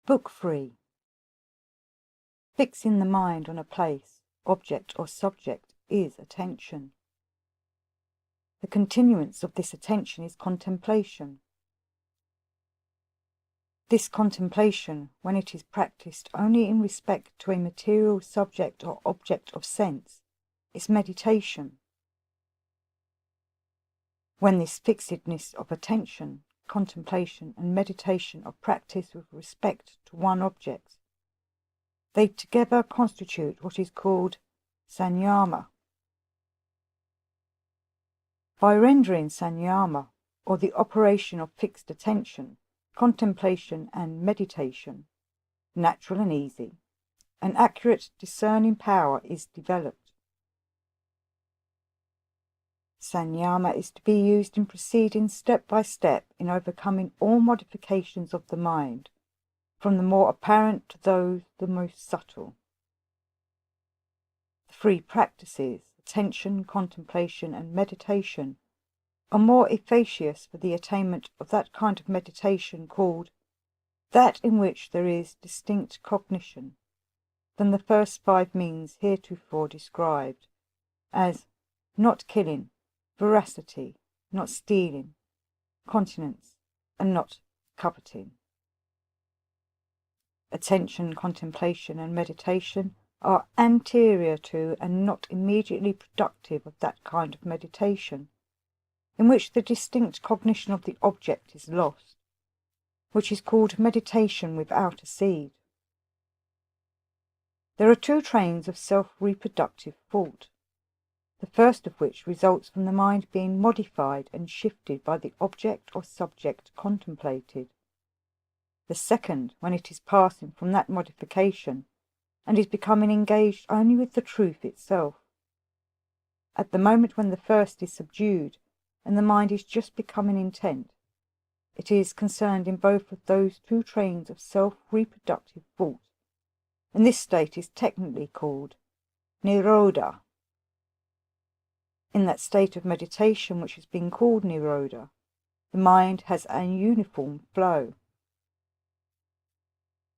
Book 3. Fixing the mind on a place, object or subject is attention. The continuance of this attention is contemplation. This contemplation, when it is practiced only in respect to a material subject or object of sense, is meditation. When this fixedness of attention, contemplation and meditation are practiced with respect to one object, they together constitute what is called sanyama. By rendering sanyama, or the operation of fixed attention, contemplation and meditation, natural and easy, an accurate discerning power is developed. Sanyama is to be used in proceeding step by step in overcoming all modifications of the mind, from the more apparent to those the most subtle. The three practices, attention, contemplation and meditation, are more efficacious for the attainment of that kind of meditation called that in which there is distinct cognition, than the first 5 means heretofore described, as not killing, veracity, not stealing, continence, and not coveting. Attention, contemplation, and meditation are anterior to and not immediately productive of that kind of meditation, in which the distinct cognition of the object is lost, which is called meditation without a seed. There are 2 trains of self-reproductive thought, the first of which results from the mind being modified and shifted by the object or subject contemplated. The second, when it is passing from that modification and is becoming engaged only with the truth itself. At the moment when the first is subdued and the mind is just becoming intent, it is concerned in both of those 2 trains of self-reproductive thought, and this state is technically called nirodha. In that state of meditation which has been called nirodha, the mind has an uniform flow.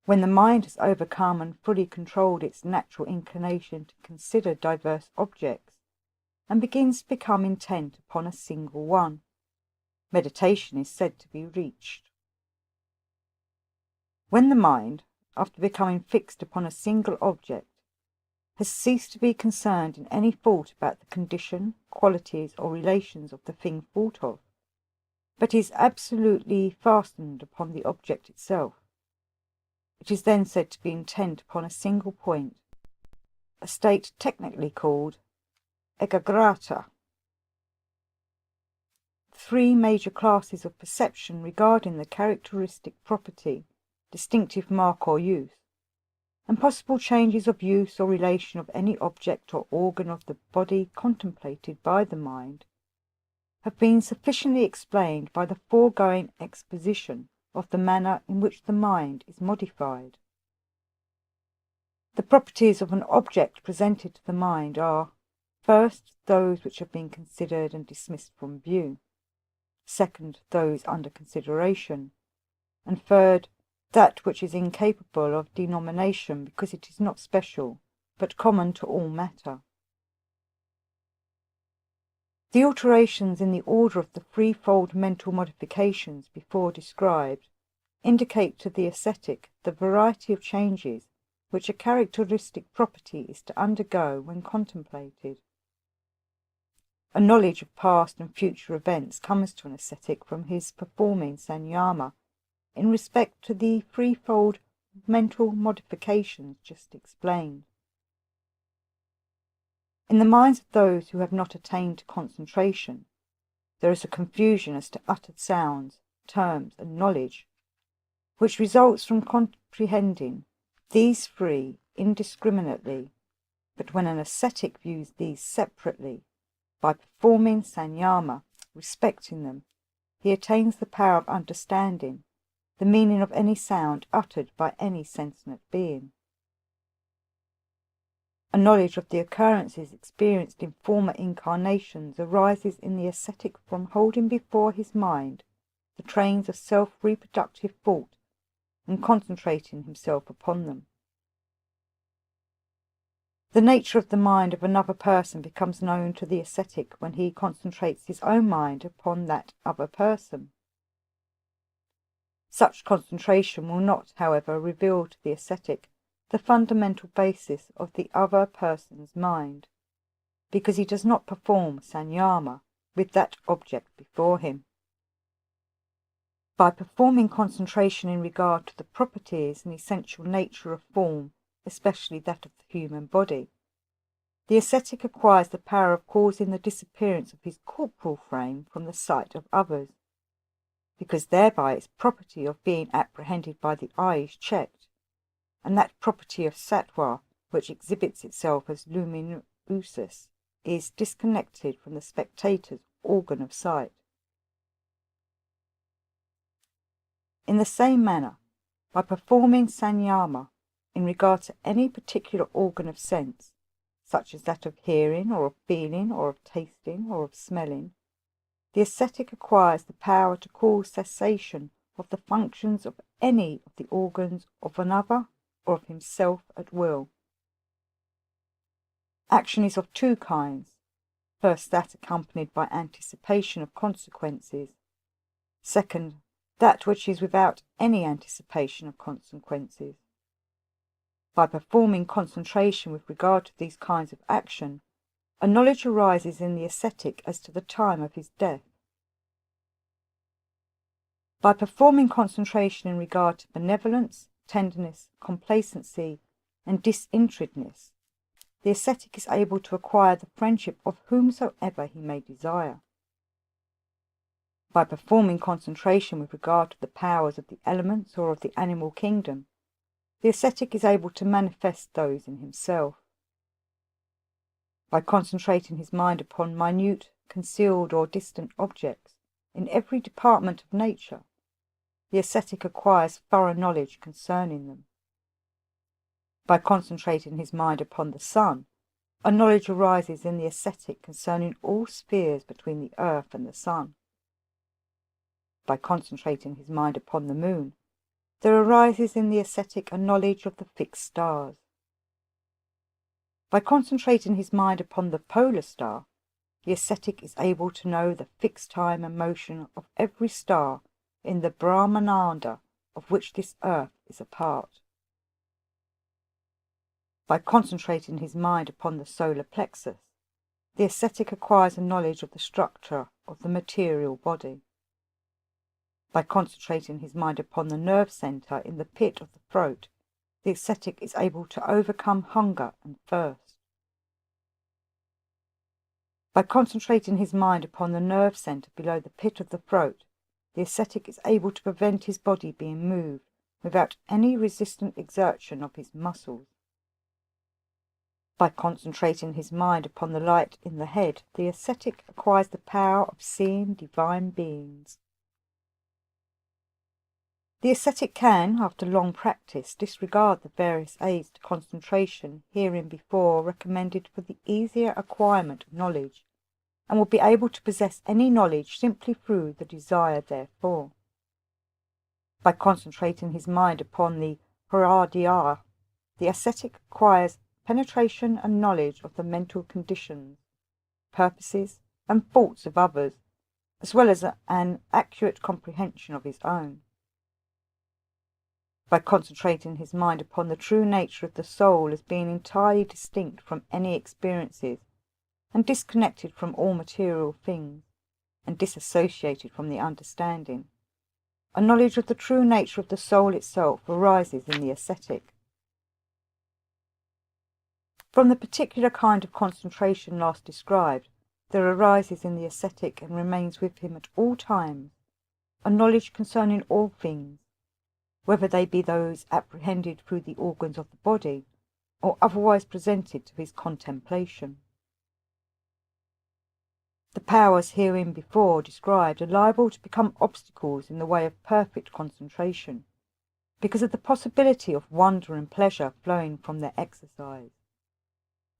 When the mind has overcome and fully controlled its natural inclination to consider diverse objects, and begins to become intent upon a single one, meditation is said to be reached. When the mind, after becoming fixed upon a single object, has ceased to be concerned in any thought about the condition, qualities, or relations of the thing thought of, but is absolutely fastened upon the object itself, it is then said to be intent upon a single point, a state technically called ekagrata. 3 major classes of perception regarding the characteristic property, distinctive mark or use, and possible changes of use or relation of any object or organ of the body contemplated by the mind, have been sufficiently explained by the foregoing exposition of the manner in which the mind is modified. The properties of an object presented to the mind are, first, those which have been considered and dismissed from view, second, those under consideration, and third, that which is incapable of denomination because it is not special, but common to all matter. The alterations in the order of the 3-fold mental modifications before described indicate to the ascetic the variety of changes which a characteristic property is to undergo when contemplated. A knowledge of past and future events comes to an ascetic from his performing sanyama in respect to the 3-fold mental modifications just explained. In the minds of those who have not attained to concentration, there is a confusion as to uttered sounds, terms, and knowledge, which results from comprehending these 3 indiscriminately, but when an ascetic views these separately, by performing sanyama respecting them, he attains the power of understanding the meaning of any sound uttered by any sentient being. A knowledge of the occurrences experienced in former incarnations arises in the ascetic from holding before his mind the trains of self-reproductive thought and concentrating himself upon them. The nature of the mind of another person becomes known to the ascetic when he concentrates his own mind upon that other person. Such concentration will not, however, reveal to the ascetic the fundamental basis of the other person's mind, because he does not perform sanyama with that object before him. By performing concentration in regard to the properties and essential nature of form, especially that of the human body, the ascetic acquires the power of causing the disappearance of his corporal frame from the sight of others, because thereby its property of being apprehended by the eye is checked, and that property of sattva, which exhibits itself as luminosus, is disconnected from the spectator's organ of sight. In the same manner, by performing sanyama in regard to any particular organ of sense, such as that of hearing, or of feeling, or of tasting, or of smelling, the ascetic acquires the power to cause cessation of the functions of any of the organs of another or of himself at will. Action is of two kinds. First, that accompanied by anticipation of consequences. Second, that which is without any anticipation of consequences. By performing concentration with regard to these kinds of action, a knowledge arises in the ascetic as to the time of his death. By performing concentration in regard to benevolence, tenderness, complacency, and disinterestedness, the ascetic is able to acquire the friendship of whomsoever he may desire. By performing concentration with regard to the powers of the elements or of the animal kingdom, the ascetic is able to manifest those in himself. By concentrating his mind upon minute, concealed, or distant objects in every department of nature, the ascetic acquires thorough knowledge concerning them. By concentrating his mind upon the sun, a knowledge arises in the ascetic concerning all spheres between the earth and the sun. By concentrating his mind upon the moon, there arises in the ascetic a knowledge of the fixed stars. By concentrating his mind upon the polar star, the ascetic is able to know the fixed time and motion of every star in the Brahmananda of which this earth is a part. By concentrating his mind upon the solar plexus, the ascetic acquires a knowledge of the structure of the material body. By concentrating his mind upon the nerve centre in the pit of the throat, the ascetic is able to overcome hunger and thirst. By concentrating his mind upon the nerve centre below the pit of the throat, the ascetic is able to prevent his body being moved without any resistant exertion of his muscles. By concentrating his mind upon the light in the head, the ascetic acquires the power of seeing divine beings. The ascetic can, after long practice, disregard the various aids to concentration hereinbefore recommended for the easier acquirement of knowledge, and will be able to possess any knowledge simply through the desire therefor. By concentrating his mind upon the hridaya, the ascetic acquires penetration and knowledge of the mental conditions, purposes, and thoughts of others, as well as an accurate comprehension of his own. By concentrating his mind upon the true nature of the soul as being entirely distinct from any experiences, and disconnected from all material things, and disassociated from the understanding, a knowledge of the true nature of the soul itself arises in the ascetic. From the particular kind of concentration last described, there arises in the ascetic and remains with him at all times a knowledge concerning all things, whether they be those apprehended through the organs of the body, or otherwise presented to his contemplation. The powers hereinbefore described are liable to become obstacles in the way of perfect concentration, because of the possibility of wonder and pleasure flowing from their exercise,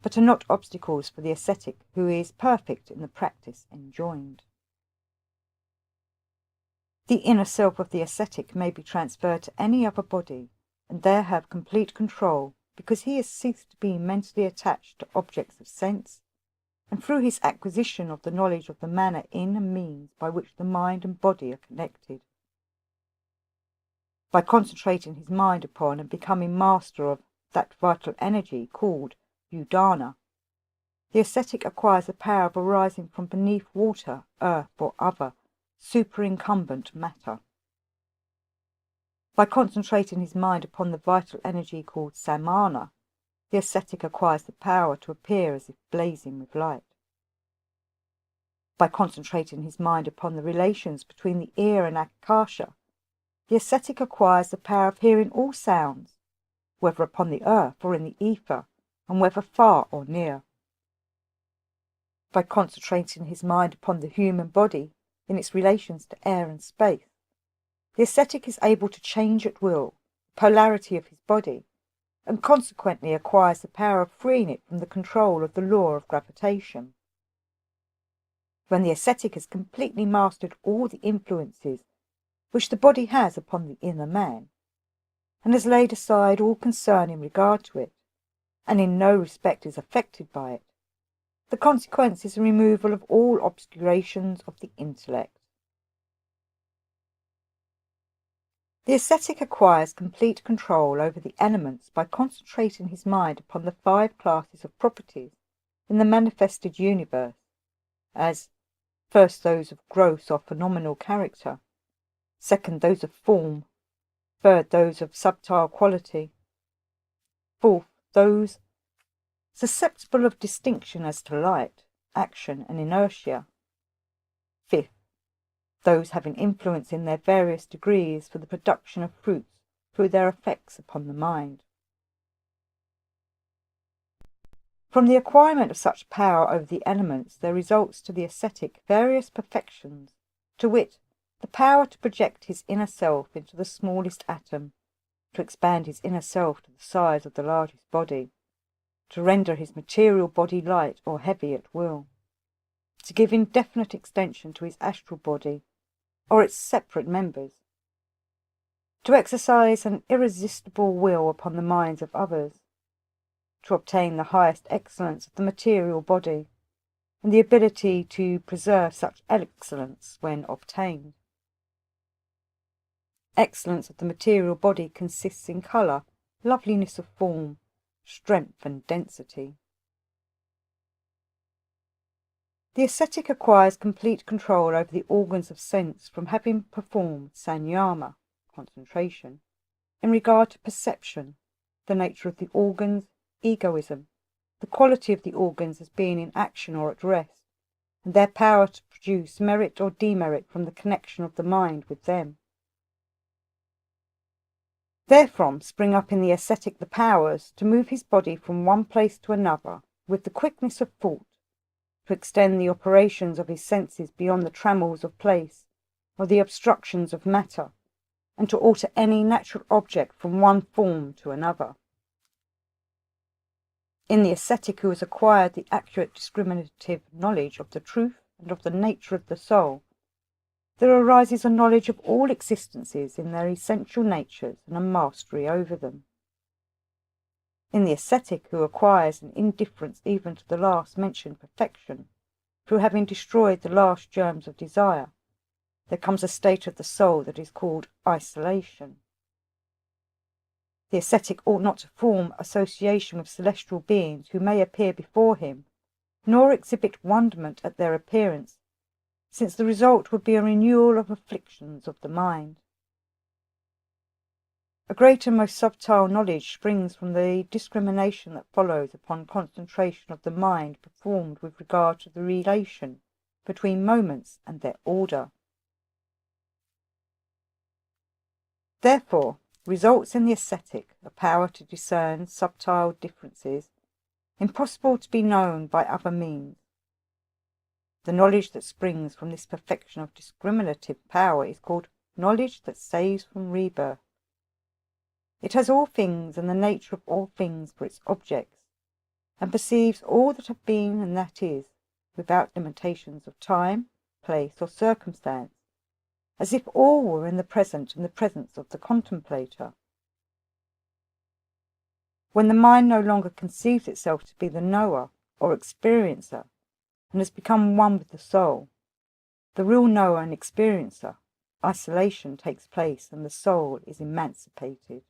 but are not obstacles for the ascetic who is perfect in the practice enjoined. The inner self of the ascetic may be transferred to any other body, and there have complete control, because he has ceased to be mentally attached to objects of sense, and through his acquisition of the knowledge of the manner in and means by which the mind and body are connected. By concentrating his mind upon and becoming master of that vital energy called udana, the ascetic acquires the power of arising from beneath water, earth, or other superincumbent matter. By concentrating his mind upon the vital energy called samana, the ascetic acquires the power to appear as if blazing with light. By concentrating his mind upon the relations between the ear and akasha, the ascetic acquires the power of hearing all sounds, whether upon the earth or in the ether, and whether far or near. By concentrating his mind upon the human body in its relations to air and space, the ascetic is able to change at will the polarity of his body, and consequently acquires the power of freeing it from the control of the law of gravitation. When the ascetic has completely mastered all the influences which the body has upon the inner man, and has laid aside all concern in regard to it, and in no respect is affected by it, the consequence is the removal of all obscurations of the intellect. The ascetic acquires complete control over the elements by concentrating his mind upon the 5 classes of properties in the manifested universe, as first those of gross or phenomenal character, second those of form, third those of subtile quality, fourth those susceptible of distinction as to light, action and inertia, fifth those having influence in their various degrees for the production of fruits through their effects upon the mind. From the acquirement of such power over the elements there results to the ascetic various perfections, to wit, the power to project his inner self into the smallest atom, to expand his inner self to the size of the largest body, to render his material body light or heavy at will, to give indefinite extension to his astral body or its separate members, to exercise an irresistible will upon the minds of others, to obtain the highest excellence of the material body, and the ability to preserve such excellence when obtained. Excellence of the material body consists in colour, loveliness of form, strength and density. The ascetic acquires complete control over the organs of sense from having performed sanyama, concentration, in regard to perception, the nature of the organs, egoism, the quality of the organs as being in action or at rest, and their power to produce merit or demerit from the connection of the mind with them. Therefrom spring up in the ascetic the powers to move his body from one place to another with the quickness of thought, to extend the operations of his senses beyond the trammels of place or the obstructions of matter, and to alter any natural object from one form to another. In the ascetic who has acquired the accurate discriminative knowledge of the truth and of the nature of the soul, there arises a knowledge of all existences in their essential natures and a mastery over them. In the ascetic who acquires an indifference even to the last mentioned perfection, through having destroyed the last germs of desire, there comes a state of the soul that is called isolation. The ascetic ought not to form association with celestial beings who may appear before him, nor exhibit wonderment at their appearance, since the result would be a renewal of afflictions of the mind. A great and most subtile knowledge springs from the discrimination that follows upon concentration of the mind performed with regard to the relation between moments and their order. Therefore, results in the ascetic a power to discern subtile differences, impossible to be known by other means. The knowledge that springs from this perfection of discriminative power is called knowledge that saves from rebirth. It has all things and the nature of all things for its objects, and perceives all that have been and that is, without limitations of time, place, or circumstance, as if all were in the present and the presence of the contemplator. When the mind no longer conceives itself to be the knower or experiencer and has become one with the soul, the real knower and experiencer, isolation takes place and the soul is emancipated.